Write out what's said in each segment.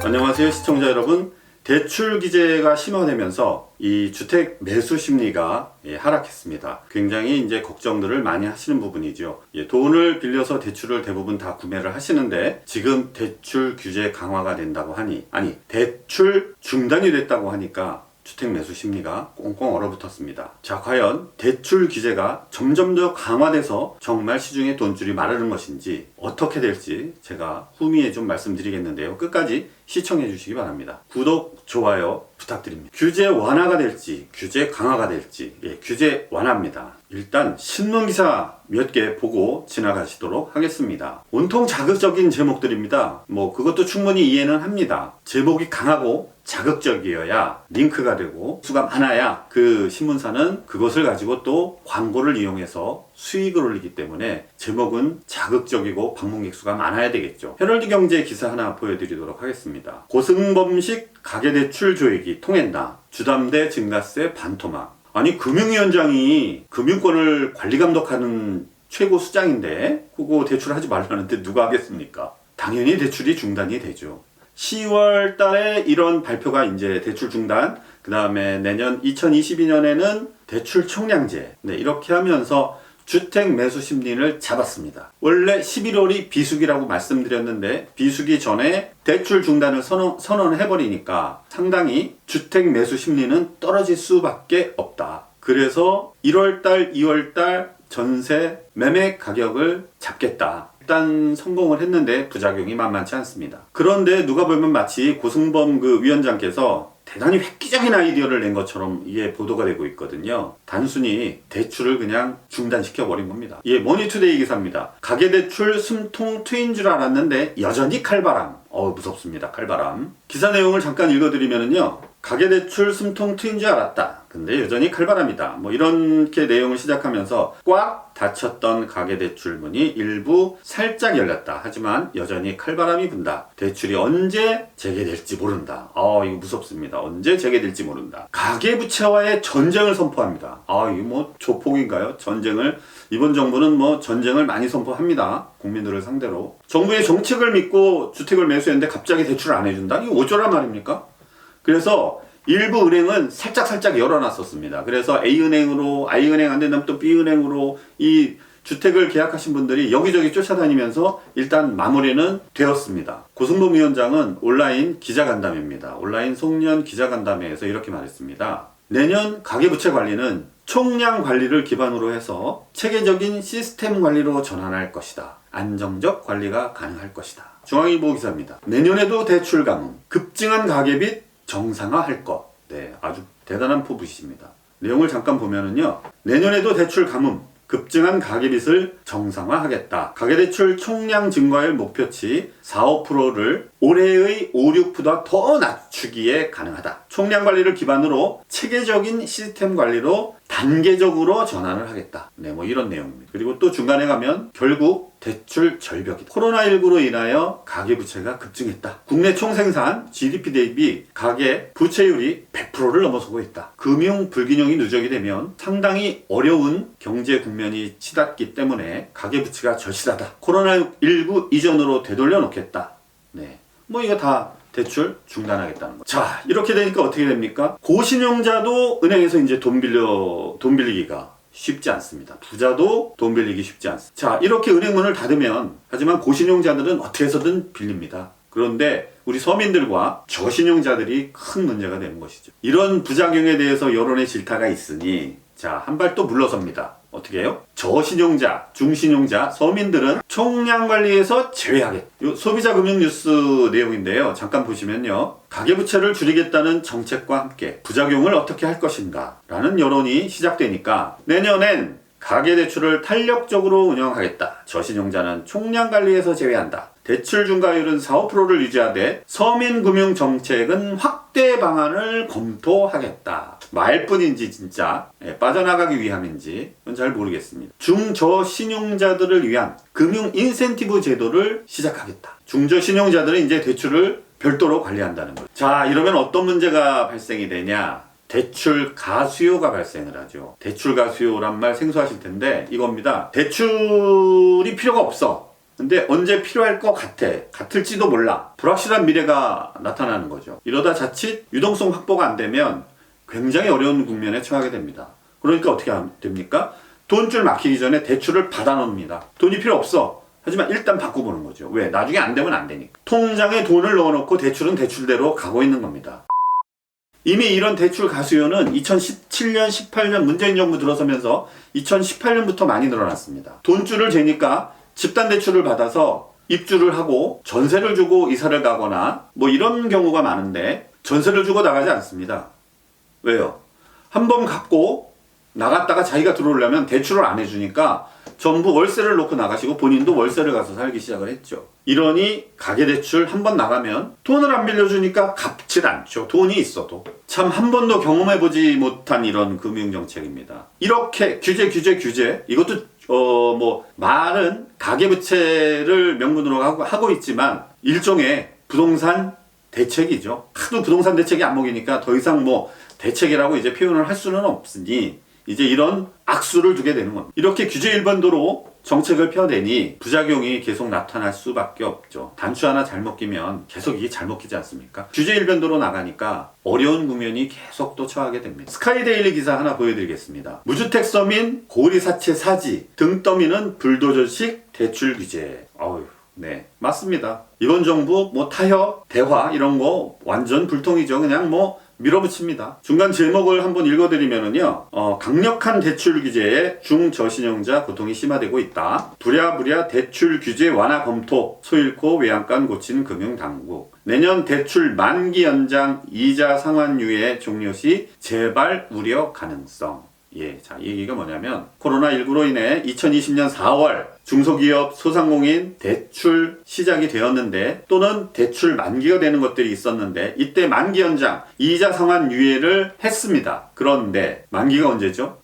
안녕하세요 시청자 여러분. 대출 규제가 심화되면서 이 주택 매수 심리가 하락했습니다. 굉장히 이제 걱정들을 많이 하시는 부분이죠. 돈을 빌려서 대출을 대부분 다 구매를 하시는데 지금 대출 규제 강화가 된다고 하니, 아니 대출 중단이 됐다고 하니까 주택 매수 심리가 꽁꽁 얼어붙었습니다. 자, 과연 대출 규제가 점점 더 강화돼서 정말 시중에 돈줄이 마르는 것인지 어떻게 될지 제가 후미에 좀 말씀드리겠는데요. 끝까지 시청해 주시기 바랍니다. 구독, 좋아요 부탁드립니다. 규제 완화가 될지 규제 강화가 될지, 규제 완화입니다. 일단 신문기사 몇 개 보고 지나가시도록 하겠습니다. 온통 자극적인 제목들입니다. 그것도 충분히 이해는 합니다. 제목이 강하고 자극적이어야 링크가 되고 수가 많아야 그 신문사는 그것을 가지고 또 광고를 이용해서 수익을 올리기 때문에 제목은 자극적이고 방문객 수가 많아야 되겠죠. 헤럴드 경제 기사 하나 보여드리도록 하겠습니다. 고승범식 가계대출 조액이 통했나? 주담대 증가세 반토막. 아니, 금융위원장이 금융권을 관리감독하는 최고 수장인데 그거 대출하지 말라는데 누가 하겠습니까? 당연히 대출이 중단이 되죠. 10월 달에 이런 발표가 이제 대출 중단, 그 다음에 내년 2022년에는 대출 총량제, 이렇게 하면서 주택 매수 심리를 잡았습니다. 원래 11월이 비수기라고 말씀드렸는데 비수기 전에 대출 중단을 선언해버리니까 상당히 주택 매수 심리는 떨어질 수밖에 없다. 그래서 1월달, 2월달 전세 매매 가격을 잡겠다. 일단 성공을 했는데 부작용이 만만치 않습니다. 그런데 누가 보면 마치 고승범 그 위원장께서 대단히 획기적인 아이디어를 낸 것처럼 이게 보도가 되고 있거든요. 단순히 대출을 그냥 중단시켜버린 겁니다. 머니투데이 기사입니다. 가계대출 숨통 트인 줄 알았는데 여전히 칼바람. 무섭습니다. 칼바람. 기사 내용을 잠깐 읽어드리면요. 가계대출 숨통 트인 줄 알았다. 근데 여전히 칼바람이다. 이렇게 내용을 시작하면서 꽉 닫혔던 가계대출 문이 일부 살짝 열렸다. 하지만 여전히 칼바람이 분다. 대출이 언제 재개될지 모른다. 이거 무섭습니다. 언제 재개될지 모른다. 가계부채와의 전쟁을 선포합니다. 이거 조폭인가요? 전쟁을. 이번 정부는 전쟁을 많이 선포합니다. 국민들을 상대로. 정부의 정책을 믿고 주택을 매수했는데 갑자기 대출을 안 해준다? 이거 어쩌란 말입니까? 그래서 일부 은행은 살짝 열어놨었습니다. 그래서 A은행으로, I은행 안 된다면 또 B은행으로 이 주택을 계약하신 분들이 여기저기 쫓아다니면서 일단 마무리는 되었습니다. 고승범 위원장은 온라인 기자간담회입니다. 온라인 송년 기자간담회에서 이렇게 말했습니다. 내년 가계부채 관리는 총량 관리를 기반으로 해서 체계적인 시스템 관리로 전환할 것이다. 안정적 관리가 가능할 것이다. 중앙일보 기사입니다. 내년에도 대출 감응, 급증한 가계빚 정상화할 것. 아주 대단한 포부이십니다. 내용을 잠깐 보면은요. 내년에도 대출 감응, 급증한 가계빚을 정상화하겠다. 가계대출 총량 증가율 목표치 4~5%를 올해의 5~6%보다 더 낮추기에 가능하다. 총량 관리를 기반으로 체계적인 시스템 관리로 단계적으로 전환을 하겠다. 이런 내용입니다. 그리고 또 중간에 가면 결국 대출 절벽이다. 코로나19로 인하여 가계부채가 급증했다. 국내 총생산 GDP 대비 가계 부채율이 100%를 넘어서고 있다. 금융 불균형이 누적이 되면 상당히 어려운 경제 국면이 치닫기 때문에 가계부채가 절실하다. 코로나19 이전으로 되돌려 놓겠다. 이거 다 대출 중단하겠다는 거. 자, 이렇게 되니까 어떻게 됩니까? 고신용자도 은행에서 이제 돈 빌리기가 쉽지 않습니다. 부자도 돈 빌리기 쉽지 않습니다. 자, 이렇게 은행 문을 닫으면, 하지만 고신용자들은 어떻게 해서든 빌립니다. 그런데 우리 서민들과 저신용자들이 큰 문제가 되는 것이죠. 이런 부작용에 대해서 여론의 질타가 있으니 자, 한 발 또 물러섭니다. 어떻게 해요? 저신용자, 중신용자, 서민들은 총량관리에서 제외하겠다. 소비자 금융 뉴스 내용인데요. 잠깐 보시면요. 가계부채를 줄이겠다는 정책과 함께 부작용을 어떻게 할 것인가 라는 여론이 시작되니까 내년엔 가계대출을 탄력적으로 운영하겠다. 저신용자는 총량관리에서 제외한다. 대출 중과율은 4~5%를 유지하되 서민금융정책은 확대 방안을 검토하겠다. 말뿐인지 진짜 빠져나가기 위함인지 그건 잘 모르겠습니다. 중저신용자들을 위한 금융 인센티브 제도를 시작하겠다. 중저신용자들은 이제 대출을 별도로 관리한다는 거죠. 자, 이러면 어떤 문제가 발생이 되냐? 대출 가수요가 발생을 하죠. 대출 가수요란 말 생소하실 텐데 이겁니다. 대출이 필요가 없어. 근데 언제 필요할 것 같을지도 몰라. 불확실한 미래가 나타나는 거죠. 이러다 자칫 유동성 확보가 안 되면 굉장히 어려운 국면에 처하게 됩니다. 그러니까 어떻게 됩니까? 돈줄 막히기 전에 대출을 받아놓습니다. 돈이 필요 없어. 하지만 일단 바꿔보는 거죠. 왜? 나중에 안 되면 안 되니까. 통장에 돈을 넣어놓고 대출은 대출대로 가고 있는 겁니다. 이미 이런 대출 가수요는 2017년, 18년 문재인 정부 들어서면서 2018년부터 많이 늘어났습니다. 돈줄을 재니까 집단 대출을 받아서 입주를 하고 전세를 주고 이사를 가거나 뭐 이런 경우가 많은데 전세를 주고 나가지 않습니다. 왜요? 한 번 갚고 나갔다가 자기가 들어오려면 대출을 안 해주니까 전부 월세를 놓고 나가시고 본인도 월세를 가서 살기 시작을 했죠. 이러니 가계대출 한 번 나가면 돈을 안 빌려주니까 갚질 않죠. 돈이 있어도. 참 한 번도 경험해보지 못한 이런 금융정책입니다. 이렇게 규제 이것도 말은 가계부채를 명분으로 하고 있지만 일종의 부동산 대책이죠. 하도 부동산 대책이 안 먹이니까 더 이상 대책이라고 이제 표현을 할 수는 없으니 이제 이런 악수를 두게 되는 겁니다. 이렇게 규제 일반도로 정책을 펴내니 부작용이 계속 나타날 수밖에 없죠. 단추 하나 잘못 끼면 계속 이게 잘못 끼지 않습니까? 규제 일변도로 나가니까 어려운 국면이 계속 또 처하게 됩니다. 스카이데일리 기사 하나 보여드리겠습니다. 무주택 서민 고리 사채 사지 등 떠미는 불도저식 대출 규제. 네, 맞습니다. 이번 정부 타협, 대화 이런 거 완전 불통이죠. 그냥 밀어붙입니다. 중간 제목을 한번 읽어드리면은요, 강력한 대출 규제에 중저신용자 고통이 심화되고 있다. 부랴부랴 대출 규제 완화 검토, 소잃고 외양간 고친 금융당국. 내년 대출 만기 연장 이자 상환유예 종료 시 재발 우려 가능성. 자, 이 얘기가 뭐냐면 코로나19로 인해 2020년 4월 중소기업 소상공인 대출 시작이 되었는데 또는 대출 만기가 되는 것들이 있었는데 이때 만기 연장 이자 상환 유예를 했습니다. 그런데 만기가 언제죠?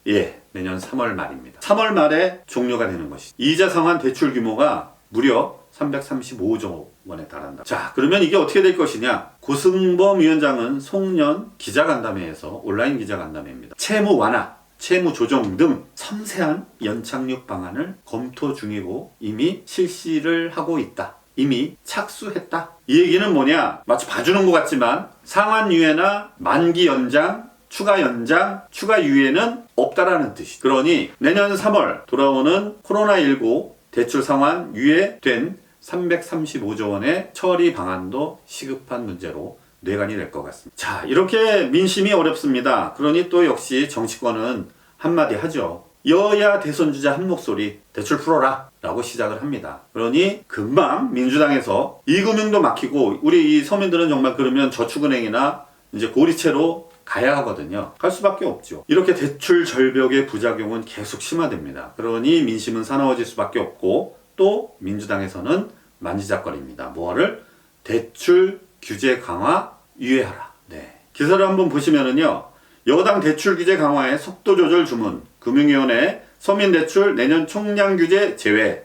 내년 3월 말입니다. 3월 말에 종료가 되는 것이죠. 이자 상환 대출 규모가 무려 335조 원에 달한다. 자, 그러면 이게 어떻게 될 것이냐? 고승범 위원장은 송년 기자간담회에서 온라인 기자간담회입니다. 채무 완화, 채무 조정 등 섬세한 연착륙 방안을 검토 중이고 이미 실시를 하고 있다. 이미 착수했다. 이 얘기는 뭐냐? 마치 봐주는 것 같지만 상환유예나 만기 연장, 추가 연장, 추가 유예는 없다라는 뜻이. 그러니 내년 3월 돌아오는 코로나19 대출 상환 유예된 335조 원의 처리 방안도 시급한 문제로 뇌관이 될 것 같습니다. 자, 이렇게 민심이 어렵습니다. 그러니 또 역시 정치권은 한마디 하죠. 여야 대선주자 한 목소리 대출 풀어라 라고 시작을 합니다. 그러니 금방 민주당에서 이금융도 막히고 우리 이 서민들은 정말 그러면 저축은행이나 이제 고리채로 가야 하거든요. 갈 수밖에 없죠. 이렇게 대출 절벽의 부작용은 계속 심화됩니다. 그러니 민심은 사나워질 수밖에 없고 또 민주당에서는 만지작거립니다. 뭐를? 대출 규제 강화 유예하라. 네. 기사를 한번 보시면은요. 여당 대출 규제 강화에 속도 조절 주문. 금융위원회 서민대출 내년 총량 규제 제외.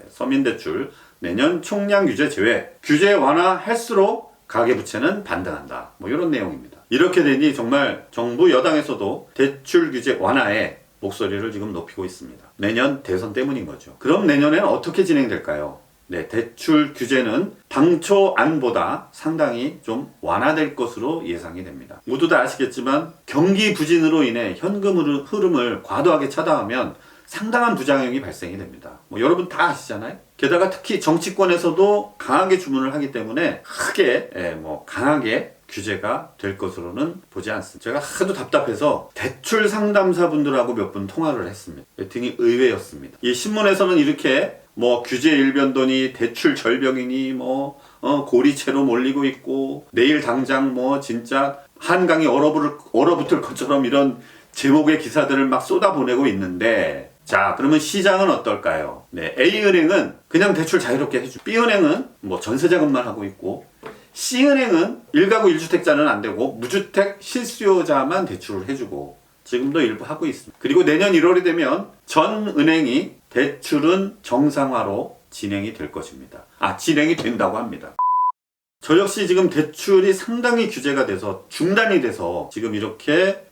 서민대출 내년 총량 규제 제외. 규제 완화할수록 가계부채는 반등한다. 이런 내용입니다. 이렇게 되니 정말 정부 여당에서도 대출 규제 완화에 목소리를 지금 높이고 있습니다. 내년 대선 때문인 거죠. 그럼 내년에는 어떻게 진행될까요? 네, 대출 규제는 당초 안보다 상당히 좀 완화될 것으로 예상이 됩니다. 모두 다 아시겠지만 경기 부진으로 인해 현금 흐름을 과도하게 차단하면 상당한 부작용이 발생이 됩니다. 여러분 다 아시잖아요. 게다가 특히 정치권에서도 강하게 주문을 하기 때문에 크게 강하게 규제가 될 것으로는 보지 않습니다. 제가 하도 답답해서 대출 상담사분들하고 몇 분 통화를 했습니다. 되게 의외였습니다. 이 신문에서는 이렇게 규제 일변도니 대출 절벽이니 고리채로 몰리고 있고 내일 당장 진짜 한강이 얼어붙을 것처럼 이런 제목의 기사들을 막 쏟아보내고 있는데 자, 그러면 시장은 어떨까요? 네, A은행은 그냥 대출 자유롭게 해주고 B은행은 전세자금만 하고 있고 C은행은 1가구 1주택자는 안 되고 무주택 실수요자만 대출을 해주고 지금도 일부 하고 있습니다. 그리고 내년 1월이 되면 전 은행이 대출은 정상화로 진행이 될 것입니다. 진행이 된다고 합니다. 저 역시 지금 대출이 상당히 규제가 돼서 중단이 돼서 지금 이렇게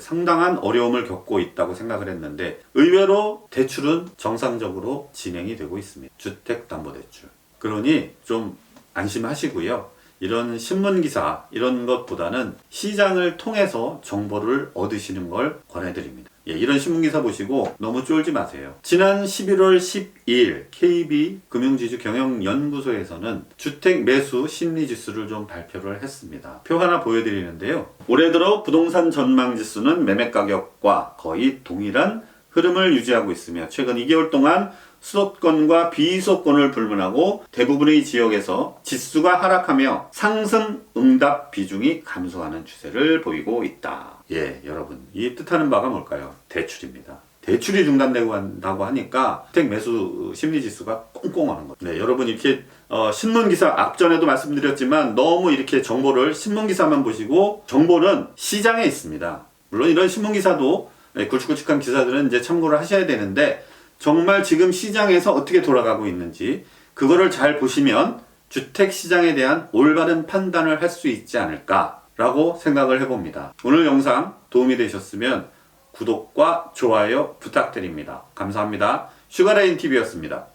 상당한 어려움을 겪고 있다고 생각을 했는데 의외로 대출은 정상적으로 진행이 되고 있습니다. 주택담보대출. 그러니 좀 안심하시고요. 이런 신문기사 이런 것보다는 시장을 통해서 정보를 얻으시는 걸 권해드립니다. 이런 신문기사 보시고 너무 쫄지 마세요. 지난 11월 12일 KB금융지주경영연구소에서는 주택 매수 심리지수를 좀 발표를 했습니다. 표 하나 보여드리는데요. 올해 들어 부동산 전망지수는 매매가격과 거의 동일한 흐름을 유지하고 있으며 최근 2개월 동안 수도권과 비수도권을 불문하고 대부분의 지역에서 지수가 하락하며 상승 응답 비중이 감소하는 추세를 보이고 있다. 여러분, 이 뜻하는 바가 뭘까요? 대출입니다. 대출이 중단되고 한다고 하니까 주택 매수 심리지수가 꽁꽁하는 거죠. 여러분 이렇게 신문기사 앞전에도 말씀드렸지만 너무 이렇게 정보를 신문기사만 보시고 정보는 시장에 있습니다. 물론 이런 신문기사도 굵직굵직한 기사들은 이제 참고를 하셔야 되는데 정말 지금 시장에서 어떻게 돌아가고 있는지 그거를 잘 보시면 주택시장에 대한 올바른 판단을 할 수 있지 않을까라고 생각을 해봅니다. 오늘 영상 도움이 되셨으면 구독과 좋아요 부탁드립니다. 감사합니다. 슈가레인TV였습니다.